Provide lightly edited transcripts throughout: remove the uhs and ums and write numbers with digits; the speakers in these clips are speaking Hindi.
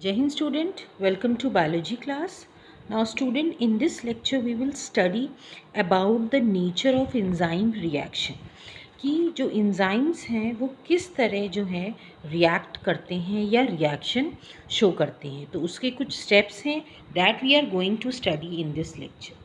Jai Hind student, welcome to biology class. Now student, in this lecture we will study about the nature of enzyme reaction कि जो enzymes हैं वो किस तरह जो है react करते हैं या reaction show करते हैं, तो उसके कुछ steps हैं that we are going to study in this lecture.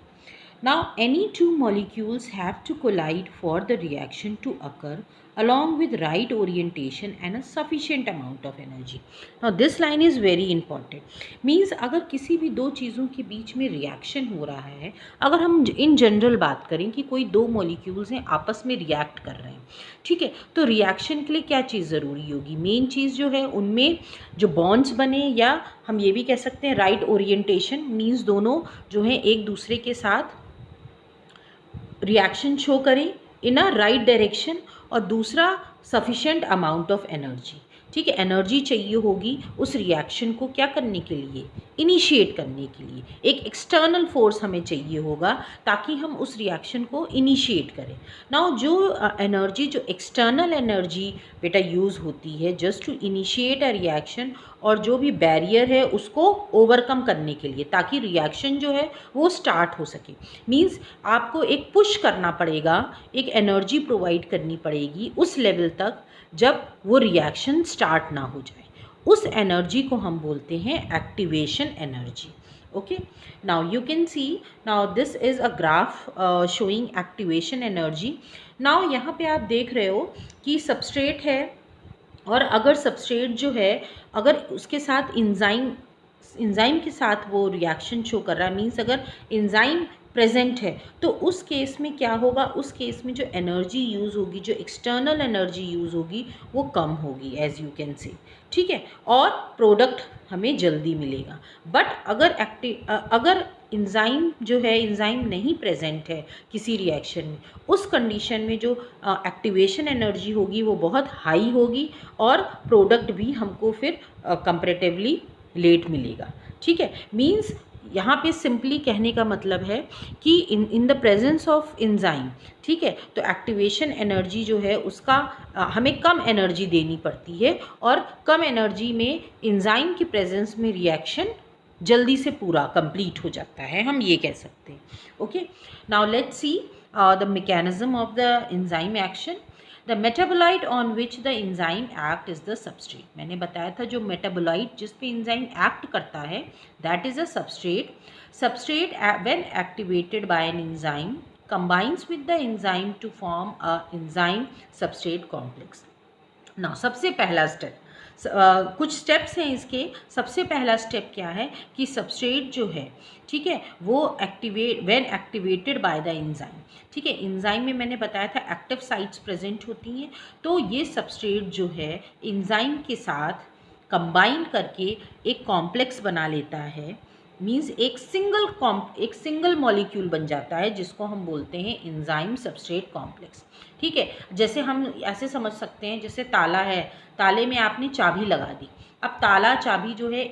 Now, any two molecules have to collide for the reaction to occur along with right orientation and a sufficient amount of energy. Now, this line is very important. Means अगर किसी भी दो चीज़ों के बीच में रिएक्शन हो रहा है, अगर हम इन जनरल बात करें कि कोई दो मॉलिक्यूल्स हैं आपस में रिएक्ट कर रहे हैं, ठीक है, तो रिएक्शन के लिए क्या चीज़ ज़रूरी होगी? मेन चीज़ जो है उनमें जो बॉन्ड्स बने, या हम ये भी कह सकते हैं राइट ओरिएंटेशन, मीन्स दोनों जो है एक दूसरे के साथ रिएक्शन शो करें इन अ राइट डायरेक्शन, और दूसरा सफिशेंट अमाउंट ऑफ एनर्जी, ठीक है, एनर्जी चाहिए होगी उस रिएक्शन को क्या करने के लिए, इनिशिएट करने के लिए। एक एक्सटर्नल फोर्स हमें चाहिए होगा ताकि हम उस रिएक्शन को इनिशिएट करें। नाउ जो एनर्जी, जो एक्सटर्नल एनर्जी बेटा यूज़ होती है just to initiate a reaction, और जो भी बैरियर है उसको ओवरकम करने के लिए ताकि रिएक्शन जो है वो स्टार्ट हो सके। मींस आपको एक पुश करना पड़ेगा, एक एनर्जी प्रोवाइड करनी पड़ेगी उस लेवल तक जब वो रिएक्शन स्टार्ट ना हो जाए। उस एनर्जी को हम बोलते हैं activation energy. Okay, now you can C, now this is a graph showing activation energy. Now यहाँ पे आप देख रहे हो कि सबस्ट्रेट है, और अगर सबस्ट्रेट जो है अगर उसके साथ इंजाइम के साथ वो रिएक्शन शो कर रहा है, मीन्स अगर इंजाइम प्रेजेंट है, तो उस केस में क्या होगा, उस केस में जो एनर्जी यूज़ होगी, जो एक्सटर्नल एनर्जी यूज़ होगी वो कम होगी, एज यू कैन सी, ठीक है, और प्रोडक्ट हमें जल्दी मिलेगा। बट अगर इंजाइम जो है, इंजाइम नहीं प्रेजेंट है किसी रिएक्शन में, उस कंडीशन में जो एक्टिवेशन एनर्जी होगी वो बहुत हाई होगी, और प्रोडक्ट भी हमको फिर कंपैरेटिवली लेट मिलेगा, ठीक है। मींस यहाँ पे सिंपली कहने का मतलब है कि in the presence of enzyme, ठीक है, तो एक्टिवेशन एनर्जी जो है उसका हमें कम एनर्जी देनी पड़ती है, और कम एनर्जी में इंजाइम की प्रेजेंस में रिएक्शन जल्दी से पूरा कंप्लीट हो जाता है, हम ये कह सकते हैं। Okay, now let's see the mechanism of the enzyme action. The metabolite on which the enzyme act is the substrate. मैंने बताया था जो मेटाबोलाइट जिस पे एंजाइम एक्ट करता है that is a substrate. Substrate when activated by an enzyme combines with the enzyme to form a enzyme substrate complex. Now सबसे पहला स्टेप, कुछ स्टेप्स हैं इसके। सबसे पहला स्टेप क्या है कि सबस्ट्रेट जो है, ठीक है, वो when activated by the enzyme, ठीक है, एंजाइम में मैंने बताया था एक्टिव साइट्स प्रेजेंट होती हैं, तो ये सबस्ट्रेट जो है एंजाइम के साथ कंबाइन करके एक कॉम्प्लेक्स बना लेता है। मीन्स एक सिंगल मॉलिक्यूल बन जाता है जिसको हम बोलते हैं एंजाइम सबस्ट्रेट कॉम्प्लेक्स, ठीक है। जैसे हम ऐसे समझ सकते हैं, जैसे ताला है, ताले में आपने चाबी लगा दी, अब ताला चाबी जो है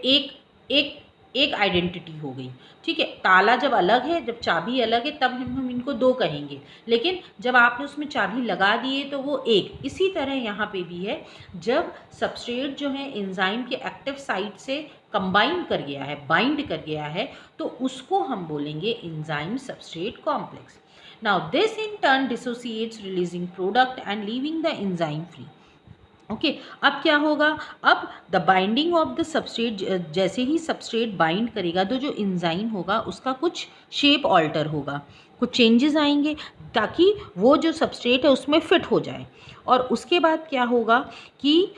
एक आइडेंटिटी हो गई, ठीक है। ताला जब अलग है, जब चाबी अलग है, तब हम इनको दो कहेंगे, लेकिन जब आपने उसमें चाबी लगा दी है तो वो एक। इसी तरह यहाँ पे भी है, जब सबस्ट्रेट जो है एंजाइम के एक्टिव साइट से कंबाइन कर गया है, बाइंड कर गया है, तो उसको हम बोलेंगे enzyme substrate complex. Now this in turn dissociates releasing product and leaving the enzyme free. Okay, अब क्या होगा, अब the binding of the substrate, जैसे ही सबस्ट्रेट बाइंड करेगा तो जो एंजाइम होगा उसका कुछ शेप ऑल्टर होगा, कुछ चेंजेस आएंगे ताकि वो जो सबस्ट्रेट है उसमें फिट हो जाए। और उसके बाद क्या होगा कि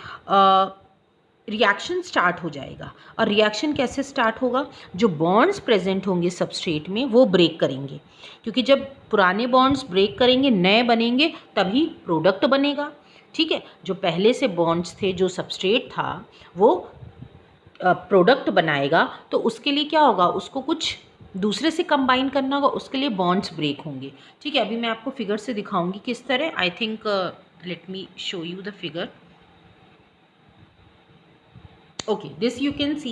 रिएक्शन स्टार्ट हो जाएगा। और रिएक्शन कैसे स्टार्ट होगा, जो बॉन्ड्स प्रेजेंट होंगे सबस्ट्रेट में वो ब्रेक करेंगे, क्योंकि जब पुराने बॉन्ड्स ब्रेक करेंगे नए बनेंगे तभी प्रोडक्ट बनेगा, ठीक है। जो पहले से बॉन्ड्स थे, जो सबस्ट्रेट था वो प्रोडक्ट बनाएगा, तो उसके लिए क्या होगा, उसको कुछ दूसरे से कंबाइन करना होगा, उसके लिए बॉन्ड्स ब्रेक होंगे, ठीक है। अभी मैं आपको फिगर से दिखाऊंगी किस तरह। I think let me show you the figure. Okay, this you can C.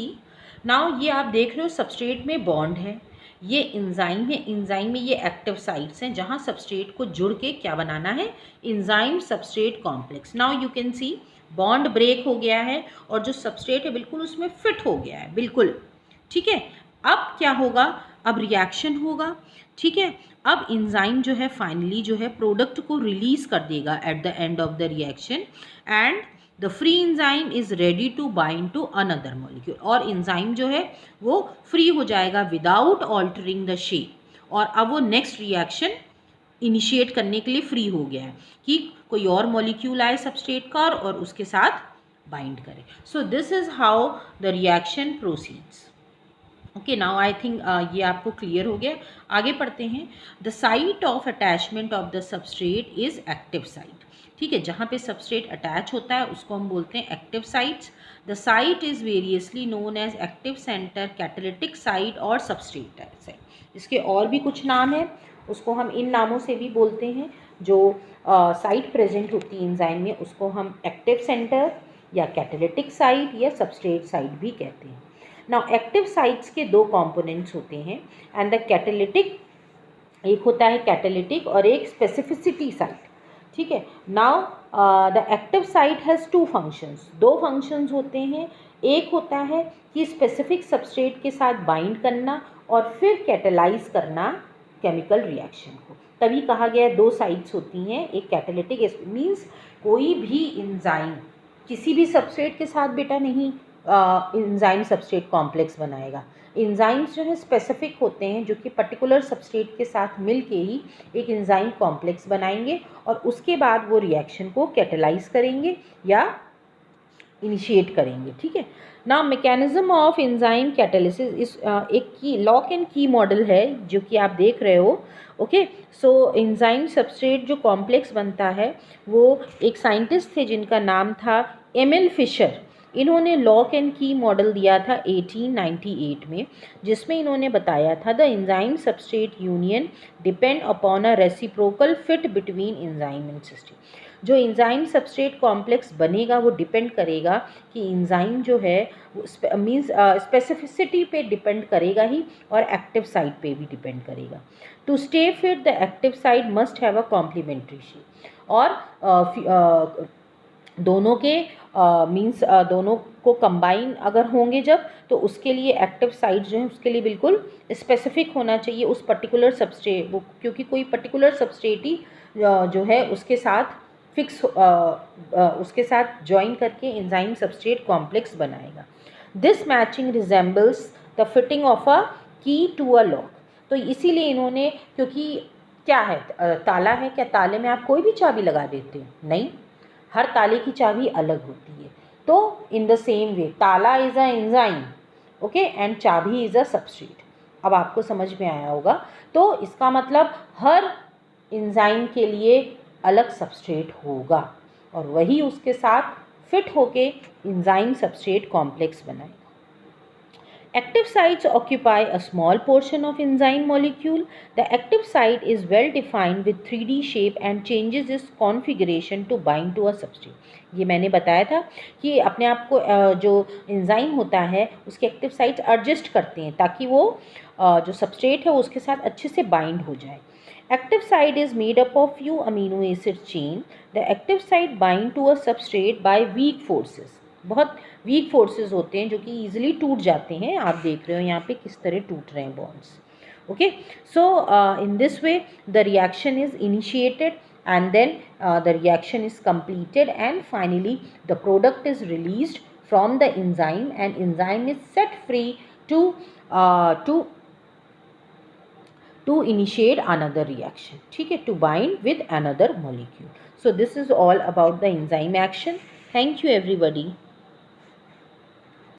Now ये आप देख रहे हो सबस्ट्रेट में बॉन्ड है, ये एंजाइम है, एंजाइम में ये एक्टिव साइट्स हैं जहाँ सबस्ट्रेट को जुड़ के क्या बनाना है, enzyme substrate complex. Now you can see bond break हो गया है और जो सबस्ट्रेट है बिल्कुल उसमें फिट हो गया है, बिल्कुल ठीक है। अब क्या होगा, अब रिएक्शन होगा, ठीक है। अब एंजाइम जो है फाइनली जो है प्रोडक्ट को रिलीज कर देगा at the end of the reaction, and the free enzyme is ready to bind to another molecule. और एंजाइम जो है वो फ्री हो जाएगा विदाउट ऑल्टरिंग द शेप, और अब वो नेक्स्ट रिएक्शन इनिशिएट करने के लिए फ्री हो गया है कि कोई और मॉलिक्यूल आए सबस्ट्रेट का और उसके साथ बाइंड करे। So this is how the reaction proceeds. Okay, now I think ये आपको क्लियर हो गया। आगे पढ़ते हैं। The site of attachment of the substrate is active site, ठीक है। जहाँ पे सबस्ट्रेट अटैच होता है उसको हम बोलते हैं active sites. The site is variously known as active centre, catalytic site और सबस्ट्रेट साइट। इसके और भी कुछ नाम हैं, उसको हम इन नामों से भी बोलते हैं। जो साइट प्रेजेंट होती है एंजाइम में उसको हम एक्टिव सेंटर या कैटालिटिक साइट या सबस्ट्रेट साइट भी कहते हैं। नाउ एक्टिव साइट्स के दो कंपोनेंट्स होते हैं, एंड द कैटालिटिक, एक होता है कैटालिटिक और एक स्पेसिफिसिटी साइट, ठीक है। Now the active site has two functions, दो फंक्शंस होते हैं। एक होता है कि स्पेसिफिक सबस्ट्रेट के साथ बाइंड करना और फिर कैटेलाइज करना केमिकल रिएक्शन को, तभी कहा गया दो साइट्स होती हैं। एक कैटालिटिक मीन्स कोई भी एंजाइम किसी भी सबस्ट्रेट के साथ बेटा नहीं एंजाइम सबस्ट्रेट कॉम्प्लेक्स बनाएगा। एंजाइम्स जो है स्पेसिफिक होते हैं जो कि पर्टिकुलर सबस्ट्रेट के साथ मिल के ही एक एंजाइम कॉम्प्लेक्स बनाएंगे और उसके बाद वो रिएक्शन को कैटेलाइज करेंगे या इनिशिएट करेंगे, ठीक है। ना मैकेनिज्म ऑफ एंजाइम कैटालिसिस इस एक की लॉक एंड की मॉडल है जो कि आप देख रहे हो। ओके, सो एंजाइम सबस्ट्रेट जो कॉम्प्लेक्स बनता है वो एक साइंटिस्ट थे जिनका नाम था एमिल फिशर। इन्होंने लॉक एंड की मॉडल दिया था 1898 में, जिसमें इन्होंने बताया था the enzyme substrate union depend upon a reciprocal fit between enzyme and system. जो एंजाइम सबस्ट्रेट कॉम्प्लेक्स बनेगा वो डिपेंड करेगा कि एंजाइम जो है मीन्स स्पेसिफिसिटी पे डिपेंड करेगा ही और एक्टिव साइट पे भी डिपेंड करेगा। To stay fit the active site must have a complementary shape, और दोनों के मीन्स दोनों को कंबाइन अगर होंगे जब, तो उसके लिए एक्टिव साइट जो है उसके लिए बिल्कुल स्पेसिफिक होना चाहिए उस पर्टिकुलर सबस्ट्रेट, वो क्योंकि कोई पर्टिकुलर सबस्ट्रेट ही जो है उसके साथ फिक्स उसके साथ ज्वाइन करके एंजाइम सबस्ट्रेट कॉम्प्लेक्स बनाएगा। This matching resembles the fitting of a की टू अ लॉक। तो इसीलिए इन्होंने, क्योंकि क्या है ताला है, क्या ताले में आप कोई भी चाबी लगा देते हो? नहीं, हर ताले की चाबी अलग होती है। तो इन द सेम वे ताला is a enzyme, okay, and चाबी इज़ अ सबस्ट्रेट। अब आपको समझ में आया होगा। तो इसका मतलब हर एंजाइम के लिए अलग सबस्ट्रेट होगा और वही उसके साथ फिट होके एंजाइम सबस्ट्रेट कॉम्प्लेक्स बनाएगा। Active sites occupy a small portion of enzyme molecule. The active site is well defined with 3D shape and changes its configuration to bind to a substrate. ये मैंने बताया था कि अपने आप को जो एंजाइम होता है उसके एक्टिव साइट्स एडजस्ट करते हैं ताकि वो जो सबस्ट्रेट है उसके साथ अच्छे से बाइंड हो जाए। Active site is made up of few amino acid chain. The active site bind to a substrate by weak forces. बहुत वीक फोर्सेस होते हैं जो कि ईजिली टूट जाते हैं। आप देख रहे हो यहाँ पे किस तरह टूट रहे हैं bonds. Okay, so in this way the reaction is initiated and then the reaction is completed and finally the product is released from the enzyme and enzyme is set free to initiate another reaction, ठीक है, to bind with another molecule. So this is all about the enzyme action. Thank you everybody.